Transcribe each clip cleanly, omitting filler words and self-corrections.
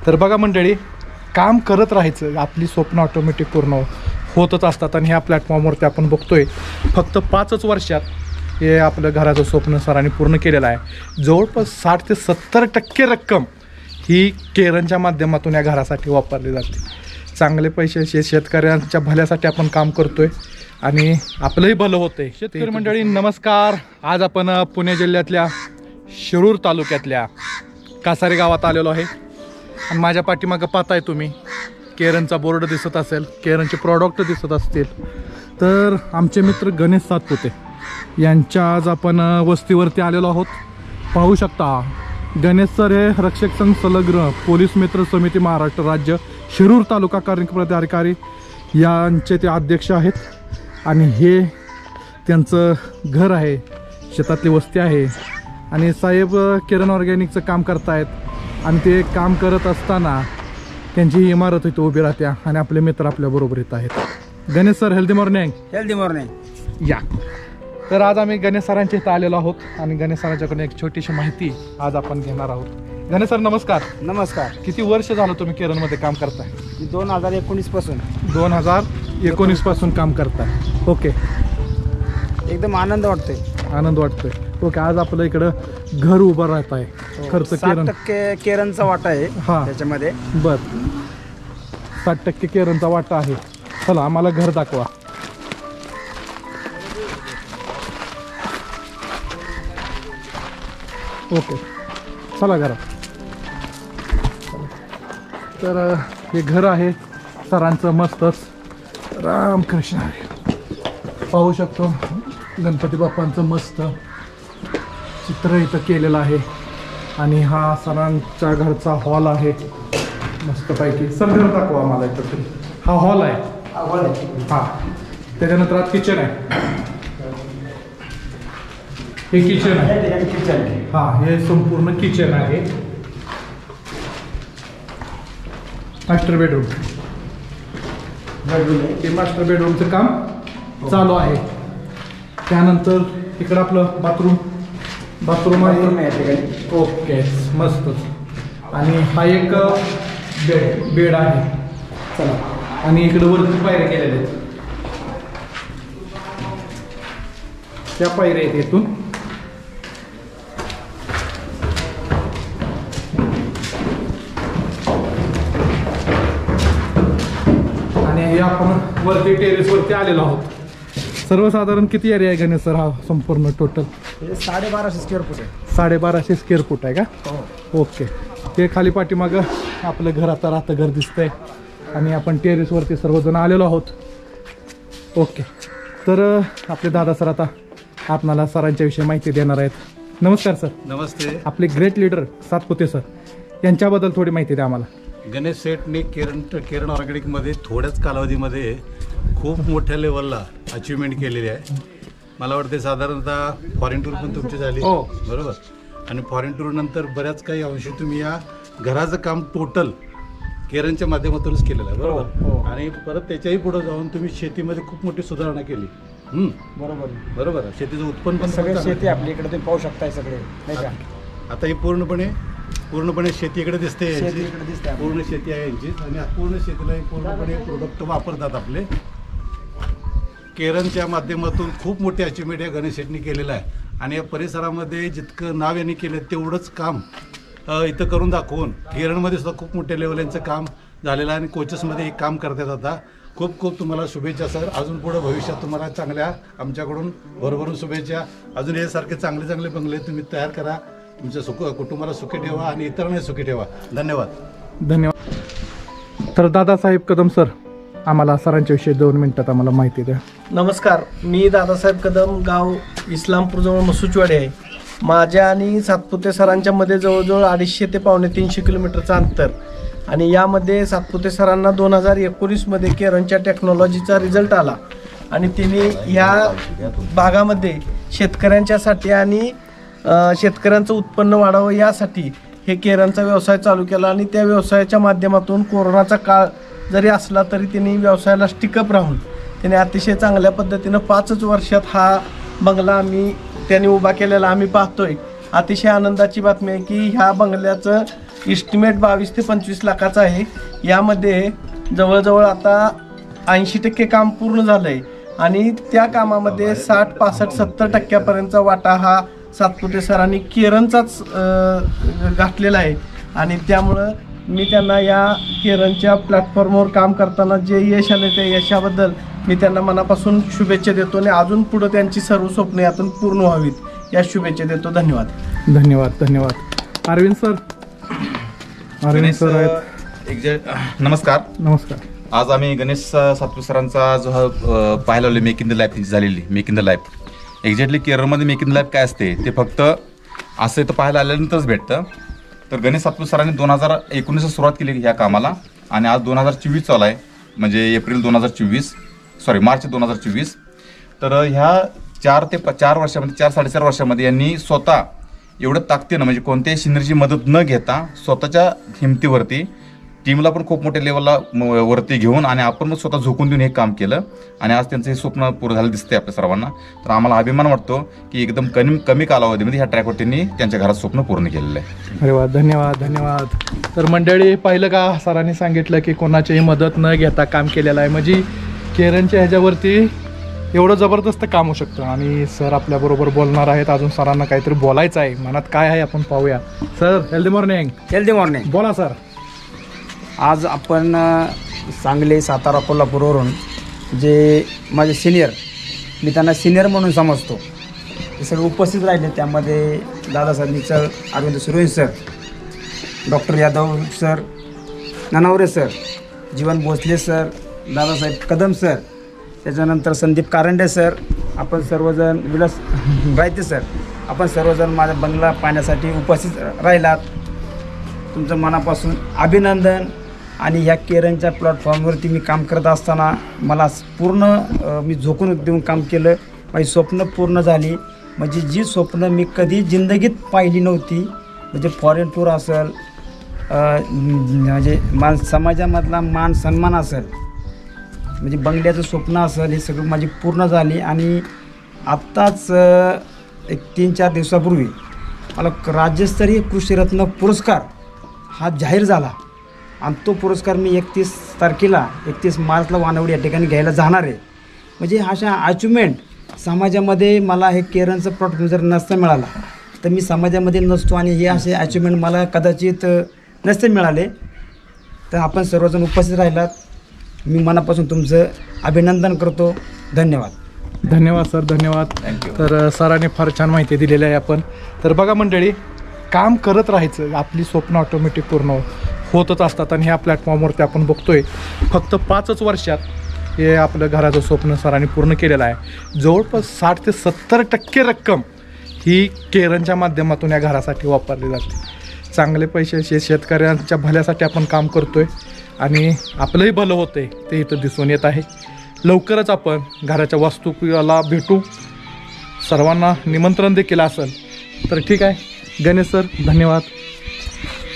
तर बघा मंडळी, काम करत राहायचं, आपली स्वप्न ऑटोमॅटिक पूर्ण होतच असतात. आणि ह्या प्लॅटफॉर्मवरती आपण बघतोय फक्त 5च वर्षात हे आपलं घराचं स्वप्न सरांनी पूर्ण केलेलं आहे. जवळपास 60 ते 70% रक्कम ही केरनच्या माध्यमातून या घरासाठी वापरली जाते. चांगले पैसे शेतकऱ्यांच्या भल्यासाठी आपण काम करतोय आणि आपलंही भलं होतंय. शेतकरी मंडळी नमस्कार. आज आपण पुणे जिल्ह्यातल्या शिरूर तालुक्यातल्या कासारे गावात आलेलो आहे. आणि माझ्या पाठीमागं पाहताय तुम्ही केरनचा बोर्ड दिसत असेल, केरनचे प्रॉडक्ट दिसत असतील. तर आमचे मित्र गणेश सातपुते यांच्या आज आपण वस्तीवरती आलेलो आहोत. पाहू शकता गणेश सर हे रक्षक संघ संलग्न पोलीस मित्र समिती महाराष्ट्र राज्य शिरूर तालुका कार्यकारी अधिकारी यांचे ते अध्यक्ष आहेत. आणि हे त्यांचं घर आहे, शेतातली वस्ती आहे. आणि साहेब केरन ऑर्गॅनिकचं काम करतायत. आणि ते काम करत असताना त्यांची इमारत इथं उभी राहते आणि आपले मित्र आपल्याबरोबर येत आहेत. Ganesh sir, healthy morning. Healthy morning. या. तर आज आम्ही गणेश सरांच्या इथं आलेलो आहोत आणि गणेश सरांच्याकडून एक छोटीशी माहिती आज आपण घेणार आहोत. गणेश सर नमस्कार. नमस्कार. किती वर्ष झालं तुम्ही केरनमध्ये काम करताय? 2019 पासून. 2019 पासून काम करताय. ओके. एकदम आनंद वाटतोय. आनंद वाटतोय. ओके. आज आपलं इकडं घर उभं राहत आहे. खर्च 60% केरनचा वाटा आहे त्याच्यामध्ये. बर, 60% केरनचा वाटा आहे. चला आम्हाला घर दाखवा. ओके, चला घरात. तर हे घर आहे सरांचं मस्तच. रामकृष्ण आहे. पाहू शकतो गणपती बाप्पांचं मस्त चित्र इथं केलेलं आहे. आणि हा सरांच्या घरचा हॉल आहे मस्तपैकी. सर घर दाखवा आम्हाला इथं तरी. हा हॉल आहे. हां, त्याच्यानंतर आज किचन आहे. हे किचन आहे. हां, हे संपूर्ण किचन आहे. Master bedroom. हे मास्टर बेडरूमचं काम चालू आहे. त्यानंतर इकडं आपलं बाथरूम आहे. ओके, मस्तच. आणि हा एक बेड आहे. चला. आणि इकडं वरती पायऱ्या केलेल्या आहेत. त्या पायऱ्या आहेत इथून. आणि आपण वरती टेरेसवरती आलेलो आहोत. सर्वसाधारण किती एरिया आहे गणेश सर हा संपूर्ण टोटल? 1250 स्क्वेअर फूट आहे. 1250 स्क्वेअर फूट आहे का? हो. ओके. ते खाली पाठीमागं आपलं घर आता राहतं घर दिसतंय. आणि आपण टेरेसवरती सर्वजण आलेलो आहोत. ओके. तर आपले दादा सर आता आपणाला सरांच्या विषयी माहिती देणार आहेत. नमस्कार सर. नमस्ते. आपले ग्रेट लीडर सातपुते सर यांच्याबद्दल थोडी माहिती द्या आम्हाला. गणेश सेठने केरन ऑर्गॅनिकमध्ये थोड्याच कालावधीमध्ये खूप मोठ्या लेवलला अचिव्हमेंट केलेली आहे. मला वाटते साधारणतः फॉरेन टूर पण तुमची झाली. बरोबर. आणि फॉरेन टूर नंतर बऱ्याच काही अंशी तुम्ही या घराचं काम टोटल केरनच्या माध्यमातूनच केलेलं आहे. बरोबर. आणि परत त्याच्याही पुढे जाऊन तुम्ही शेतीमध्ये खूप मोठी सुधारणा केली. बरोबर. शेतीचं उत्पन्न पण सगळं शेती आपल्या इकडे तुम्ही पाहू शकताय सगळे, नाही का? आता ही पूर्णपणे शेतीकडे दिसते. पूर्ण शेती आहे यांची. आणि पूर्ण शेतीला पूर्णपणे प्रोडक्ट वापरतात आपले. केरनच्या माध्यमातून खूप मोठी अचिव्हमेंट या गणेश शेठनी केलेलं आहे. आणि या परिसरामध्ये जितकं नाव यांनी केलं तेवढंच काम इथं करून दाखवून केरनमध्ये सुद्धा खूप मोठ्या लेवल यांचं काम झालेलं आहे. आणि कोचेसमध्ये हे काम करतात. आता खूप तुम्हाला शुभेच्छा सर. अजून पुढं भविष्यात तुम्हाला चांगल्या आमच्याकडून भरभरून शुभेच्छा. अजून यासारखे चांगले बंगले तुम्ही तयार करा. तुमच्या कुटुंबाला सुखी ठेवा आणि इतरांनाही सुखी ठेवा. धन्यवाद. तर दादासाहेब कदम सर आम्हाला सरांच्या विषयी 2 मिनिटात आम्हाला माहिती द्या. नमस्कार. मी दादासाहेब कदम, गाव इस्लामपूरजवळ मसुचवाडी आहे. माझ्या आणि सातपुते सरांच्या मध्ये जवळजवळ 250 ते 350 किलोमीटरचं अंतर. आणि यामध्ये सातपुते सरांना 2019 मध्ये केरनच्या टेक्नॉलॉजीचा रिझल्ट आला. आणि त्यांनी ह्या भागामध्ये शेतकऱ्यांच्यासाठी आणि शेतकऱ्यांचं उत्पन्न वाढावं यासाठी हे केरनचा व्यवसाय चालू केला. आणि त्या व्यवसायाच्या माध्यमातून कोरोनाचा काळ जरी असला तरी त्यांनी व्यवसायाला स्टिकअप राहून त्यांनी अतिशय चांगल्या पद्धतीनं 5च वर्षात हा बंगला त्यांनी उभा केलेला आम्ही पाहतोय. अतिशय आनंदाची बातमी आहे की ह्या बंगल्याचं इस्टिमेट 22 ते 25 लाखाचा आहे. यामध्ये जवळजवळ आता 80% काम पूर्ण झालं आहे आणि त्या कामामध्ये 60, 65, 70% वाटा हा सातपुते सरांनी केरनचाच घातलेला आहे. आणि त्यामुळं मी त्यांना या केरनच्या प्लॅटफॉर्मवर काम करताना जे यश आले त्या यशाबद्दल मी त्यांना मनापासून शुभेच्छा देतो आणि अजून पुढं त्यांची सर्व स्वप्ने यातून पूर्ण व्हावीत या शुभेच्छा देतो. धन्यवाद. धन्यवाद. धन्यवाद. अरविंद सर. अरविंद सर आहेत. नमस्कार. नमस्कार. आज आम्ही गणेश सातपुते सरांचा जो हा पाहायला आलो मेक इन द लाईफ झालेली make in the life. Exactly केरळमध्ये मेक इन द लाईफ काय असते ते फक्त असं इथं पाहायला आल्यानंतरच भेटतं. तर गणेश सातपुते सरांनी 2019 सुरुवात केली ह्या कामाला आणि आज 2024 चालू आहे, म्हणजे एप्रिल 2024 मार्च 2024. तर ह्या 4 वर्षामध्ये 4-4.5 वर्षामध्ये यांनी स्वतः एवढं ताकदीनं म्हणजे कोणत्याही सिनियरची मदत न घेता स्वतःच्या हिमतीवरती टीमला पण खूप मोठ्या लेवलला वरती घेऊन आणि आपण मग स्वतः झोकून देऊन हे काम केलं आणि आज त्यांचं हे स्वप्न पूर्ण झालं दिसतंय आपल्या सर्वांना. तर आम्हाला अभिमान वाटतो की एकदम कमी कालावधीमध्ये ह्या ट्रॅकवर त्यांनी त्यांच्या घरात स्वप्न पूर्ण केलेलं आहे. अरे वा. धन्यवाद. धन्यवाद. तर मंडळी पाहिलं का, सरांनी सांगितलं की कोणाचीही मदत न घेता काम केलेलं आहे. म्हणजे केरनच्या ह्याच्यावरती एवढं जबरदस्त काम होऊ शकतं. आणि सर आपल्याबरोबर बोलणार आहेत. अजून सरांना काहीतरी बोलायचं आहे, मनात काय आहे आपण पाहूया. Sir healthy morning. Healthy morning. बोला सर. आज आपण सांगली, सातारा, कोल्हापूरवरून जे माझे सिनियर, मी त्यांना सिनियर म्हणून समजतो, ते सगळे उपस्थित राहिले. त्यामध्ये Dadasaheb Nichal, Arvind Survanshi sir, doctor Yadav sir, Nanaware sir, Jeevan Bhosale sir, Dadasaheb Kadam sir, त्याच्यानंतर संदीप कारंडे सर, आपण सर्वजण, विलास रायते सर, आपण सर्वजण माझा बंगला पाहण्यासाठी उपस्थित राहिलात. तुमचं मनापासून अभिनंदन. आणि ह्या केरनच्या प्लॅटफॉर्मवरती मी काम करत असताना मला पूर्ण मी झोकून देऊन काम केलं. माझी स्वप्न पूर्ण झाली. म्हणजे जी स्वप्न मी कधी जिंदगीत पाहिली नव्हती, म्हणजे फॉरेन टूर असेल, म्हणजे समाजामधला मान सन्मान असेल, म्हणजे बंगल्याचं स्वप्न असेल, हे सगळं माझी पूर्ण झाली. आणि आत्ताच एक 3-4 दिवसापूर्वी मला राज्यस्तरीय कृषीरत्न पुरस्कार हा जाहीर झाला आणि तो पुरस्कार मी 31 मार्चला वानवडी या ठिकाणी घ्यायला जाणार आहे. म्हणजे अशा अचिव्हमेंट समाजामध्ये मला हे केरनचं प्लॉट जर नसतं मिळाला तर मी समाजामध्ये नसतो आणि हे असे अचिव्हमेंट मला कदाचित नसते मिळाले. तर आपण सर्वजण उपस्थित राहिलात, मी मनापासून तुमचं अभिनंदन करतो. धन्यवाद. धन्यवाद सर. धन्यवाद. तर सरांनी फार छान माहिती दिलेली आहे आपण. तर बघा मंडळी, काम करत राहायचं, आपली स्वप्न ऑटोमॅटिक पूर्ण होतच असतात. आणि ह्या प्लॅटफॉर्मवरती आपण बघतोय फक्त 5 वर्षात हे आपलं घराचं स्वप्न सरांनी पूर्ण केलेलं आहे. जवळपास 60 ते 70% रक्कम ही केरनच्या माध्यमातून या घरासाठी वापरली जाते. चांगले पैसे शेतकऱ्यांच्या भल्यासाठी आपण काम करतोय आणि आपलंही भलं होतं आहे ते इथं दिसून येत आहे. लवकरच आपण घराच्या वास्तुला भेटू. सर्वांना निमंत्रण देखील असेल. तर ठीक आहे गणेश सर, धन्यवाद.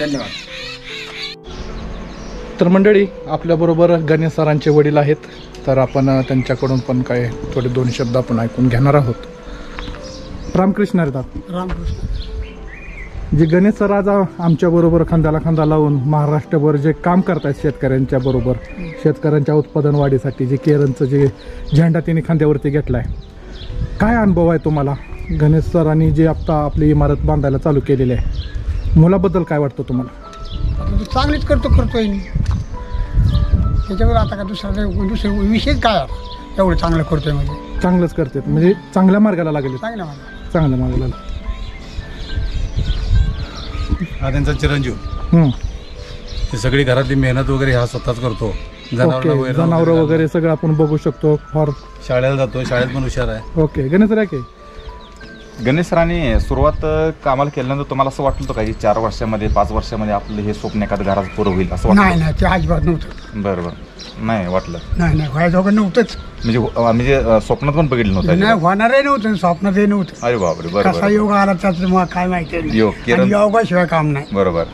धन्यवाद. तर मंडळी, आपल्याबरोबर गणेश सरांचे वडील आहेत. तर आपण त्यांच्याकडून पण काय थोडे 2 शब्द आपण ऐकून घेणार आहोत. रामकृष्ण हरी. जे गणेश सर आज आमच्याबरोबर खांद्याला खांदा लावून महाराष्ट्रभर जे काम करतात शेतकऱ्यांच्या बरोबर, शेतकऱ्यांच्या उत्पादन वाढीसाठी जे केरनचं जे झेंडा त्यांनी खांद्यावरती घेतला आहे, काय अनुभव आहे तुम्हाला? गणेश सरांनी जे आता आपली इमारत बांधायला चालू केलेली आहे, मुलाबद्दल काय वाटतं तुम्हाला? चांगलीच करतोय मी. त्याच्यावर आता का दुसरं विषयच काय एवढं चांगलं करतोय म्हणजे चांगलंच करतात, म्हणजे चांगल्या मार्गाला लागले. चांगल्या मार्गाला हा त्यांचा चिरंजीव. ही सगळी घरातली मेहनत वगैरे हा स्वतःच करतो. जनावर वगैरे सगळं आपण बघू शकतो. शाळेला जातो, शाळेत पण हुशार आहे. ओके. गणेश सर, गणेश सरांनी सुरुवात कामाला केल्यानंतर तुम्हाला असं वाटलं का की 4 वर्षामध्ये 5 वर्षामध्ये आपलं हे स्वप्न एखादं घराचं पुरं होईल असं वाटलं? नाही, ते अजिबात नव्हतं. बरं नाही वाटलं? नाही व्हायचं नव्हतंच. म्हणजे स्वप्नात पण बघितलं नव्हतं? नाही, होणारही नव्हतं, स्वप्नातही नव्हतं. अरे बापरे. बरं. कसा योग आला त्याचं मला काय माहिती, योगाशिवाय काम नाही. बरोबर.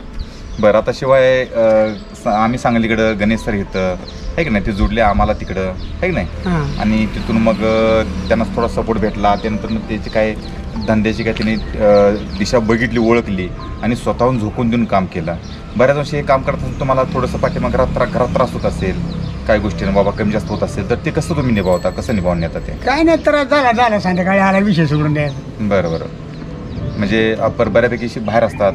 बरं आता शिवाय आम्ही सांगलीकडं गणेश सर इथं आहे की नाही, ते जोडले आम्हाला तिकडं आहे की नाही. हां. आणि तिथून मग त्यांना थोडा सपोर्ट भेटला. त्यानंतर मग त्याची काय धंद्याची काय त्यांनी दिशा बघितली, ओळखली आणि स्वतःहून झोकून देऊन काम केलं. बऱ्याच वर्षी हे काम करताना तुम्हाला थोडंसं पाठीमाग घरात त्रास होत असेल, काही गोष्टीनं बाबा कमी जास्त होत असेल, तर ते कसं तुम्ही निभावता, कसं निभावून नेता ते? काय नाही तर झाला संध्याकाळी आला विषय सोडून द्यायचा. बरं. म्हणजे बऱ्यापैकी बाहेर असतात,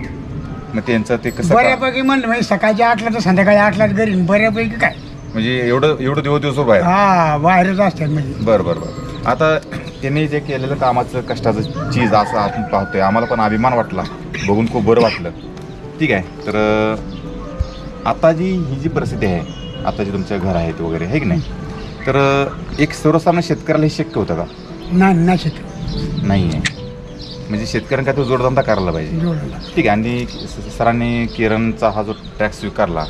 मग त्यांचं ते कसं बऱ्यापैकी म्हणलं म्हणजे सकाळच्या 8ला तर संध्याकाळी 8ला घरी. बऱ्यापैकी काय म्हणजे एवढं दिवसभर बाहेर? हा, बाहेरच असतात म्हणजे. बरं. आता त्यांनी जे केलेलं कामाचं कष्टाचं चीज असं आपण पाहतोय, आम्हाला पण अभिमान वाटला, बघून खूप बरं वाटलं. ठीक आहे. तर आता ही जी परिस्थिती आहे, आता जे तुमचं घर आहेत वगैरे आहे की नाही, तर एक सर्वसामान्य शेतकऱ्याला हे शक्य होतं का? नाही शक्य नाही आहे. म्हणजे शेतकऱ्यांना काय तो जोडधंदा करायला पाहिजे. जोडायला. ठीक आहे. आणि सरांनी किरणचा हा जो ट्रॅक स्वीकारला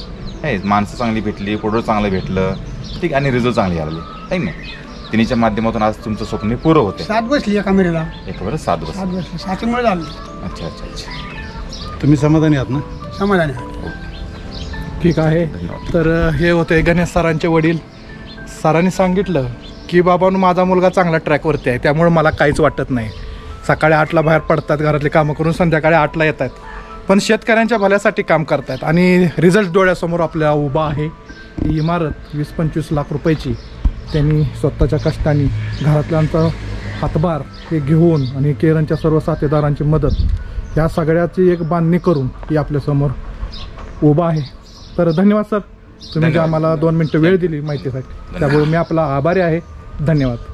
आहे, माणसं चांगली भेटली, प्रोडक्ट चांगलं भेटलं, ठीक, आणि रिझल्ट चांगले आले आहे की नाही. तिन्हीच्या माध्यमातून आज तुमचं स्वप्न पूर्ण होते. 7 बसली एका मिरीला. एक बरं 7 बस. 7 बसली. 7मुळे झालं. अच्छा. तुम्ही समाधानी आहात ना? समाधानी. ठीक आहे. तर हे होते गणेश सरांचे वडील. सरांनी सांगितलं की बाबांनो, माझा मुलगा चांगला ट्रॅकवरती आहे, त्यामुळे मला काहीच वाटत नाही. सकाळी 8ला बाहेर पडतात, घरातले कामं करून संध्याकाळी 8ला येतात, पण शेतकऱ्यांच्या भल्यासाठी काम करतात आणि रिझल्ट डोळ्यासमोर आपल्याला उभा आहे. ही इमारत 20-25 लाख रुपयाची त्यांनी स्वतःच्या कष्टाने, घरातल्यांचा हातभार हे घेऊन आणि केरनच्या सर्व साथीदारांची मदत, ह्या सगळ्याची एक बांधणी करून ही आपल्यासमोर उभा आहे. तर धन्यवाद सर, तुम्ही जे आम्हाला 2 मिनिटं वेळ दिली माहितीसाठी, त्यामुळे मी आपला आभारी आहे. धन्यवाद.